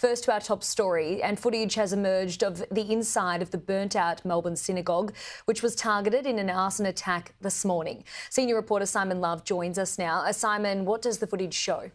First to our top story, and footage has emerged of the inside of the burnt-out Melbourne Synagogue, which was targeted in an arson attack this morning. Senior reporter Simon Love joins us now. Simon, what does the footage show?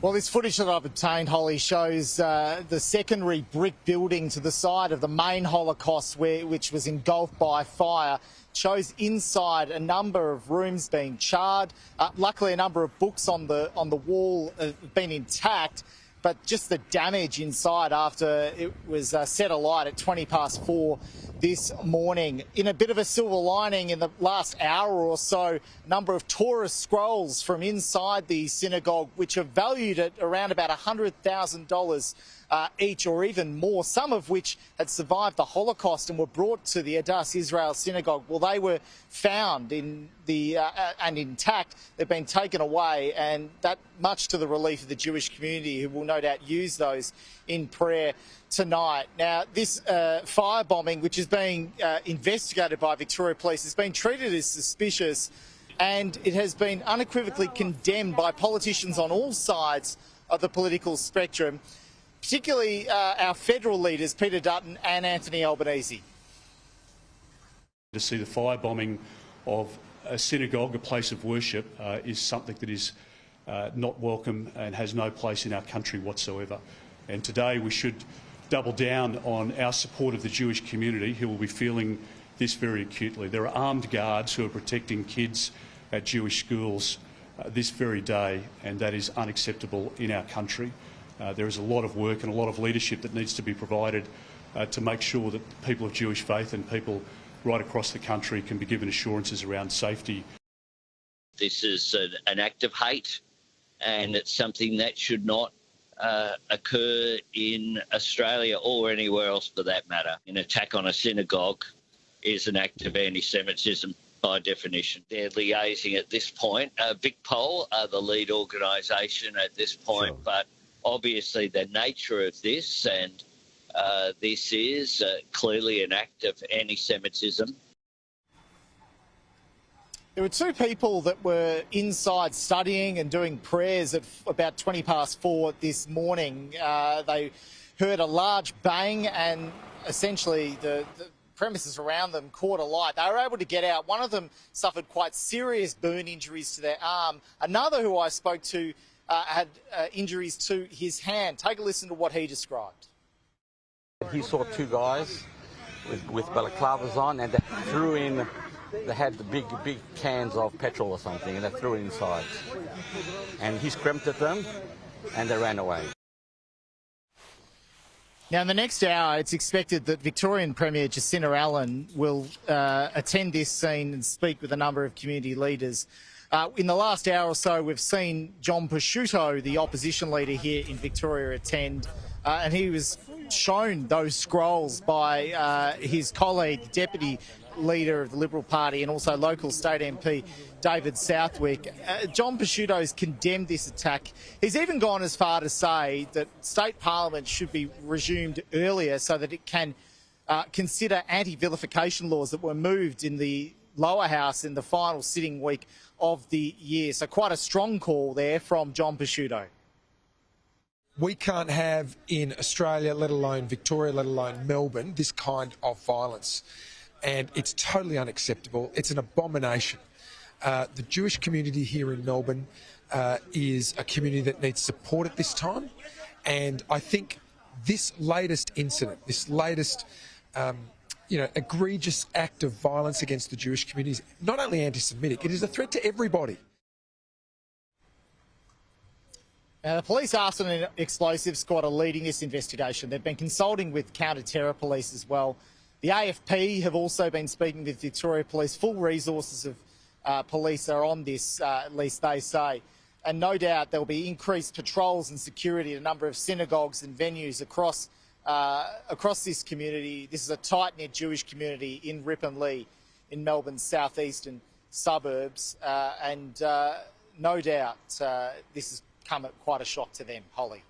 Well, this footage that I've obtained, Holly, shows the secondary brick building to the side of the main Holocaust, which was engulfed by fire. It shows inside a number of rooms being charred. Luckily, a number of books on the wall have been intact, but just the damage inside after it was set alight at 4:20 this morning. In a bit of a silver lining, in the last hour or so, a number of Torah scrolls from inside the synagogue, which are valued at around about $100,000 each, or even more, some of which had survived the Holocaust and were brought to the Addas Israel synagogue. Well, they were found in the and intact. They've been taken away, and that much to the relief of the Jewish community, who will no doubt use those in prayer tonight. Now, this firebombing, which is being investigated by Victoria Police, has been treated as suspicious, and it has been unequivocally condemned by politicians on all sides of the political spectrum, particularly our federal leaders, Peter Dutton and Anthony Albanese. To see the firebombing of a synagogue, a place of worship, is something that is not welcome and has no place in our country whatsoever. And today we should double down on our support of the Jewish community, who will be feeling this very acutely. There are armed guards who are protecting kids at Jewish schools this very day, and that is unacceptable in our country. There is a lot of work and a lot of leadership that needs to be provided to make sure that people of Jewish faith and people right across the country can be given assurances around safety. This is an act of hate, and it's something that should not occur in Australia or anywhere else for that matter. An attack on a synagogue is an act of anti-Semitism by definition. They're liaising at this point. VicPol are the lead organisation at this point, sure. But obviously the nature of this, and this is clearly an act of anti-Semitism. There were two people that were inside studying and doing prayers at about 4:20 this morning. They heard a large bang, and essentially the premises around them caught alight. They were able to get out. One of them suffered quite serious burn injuries to their arm. Another, who I spoke to, had injuries to his hand. Take a listen to what he described. He saw two guys with balaclavas on, and they had the big cans of petrol or something, and they threw it inside. And he scrimped at them, and they ran away. Now, in the next hour, it's expected that Victorian Premier Jacinta Allen will attend this scene and speak with a number of community leaders. In the last hour or so, we've seen John Prosciutto, the opposition leader here in Victoria, attend, and he was shown those scrolls by his colleague, the Deputy Leader of the Liberal Party and also local state MP David Southwick. John Prosciutto's condemned this attack. He's even gone as far to say that state parliament should be resumed earlier so that it can consider anti-vilification laws that were moved in the lower house in the final sitting week of the year. So quite a strong call there from John Prosciutto. We can't have in Australia, let alone Victoria, let alone Melbourne, this kind of violence. And it's totally unacceptable. It's an abomination. The Jewish community here in Melbourne is a community that needs support at this time. And I think this latest incident, this latest egregious act of violence against the Jewish community is not only anti-Semitic, it is a threat to everybody. Now, the Police Arson and Explosives Squad are leading this investigation. They've been consulting with counter-terror police as well. The AFP have also been speaking with Victoria Police. Full resources of police are on this, at least they say. And no doubt there will be increased patrols and security at a number of synagogues and venues across this community. This is a tight-knit Jewish community in Ripponlea, in Melbourne's southeastern suburbs. And no doubt this has come at quite a shock to them, Holly.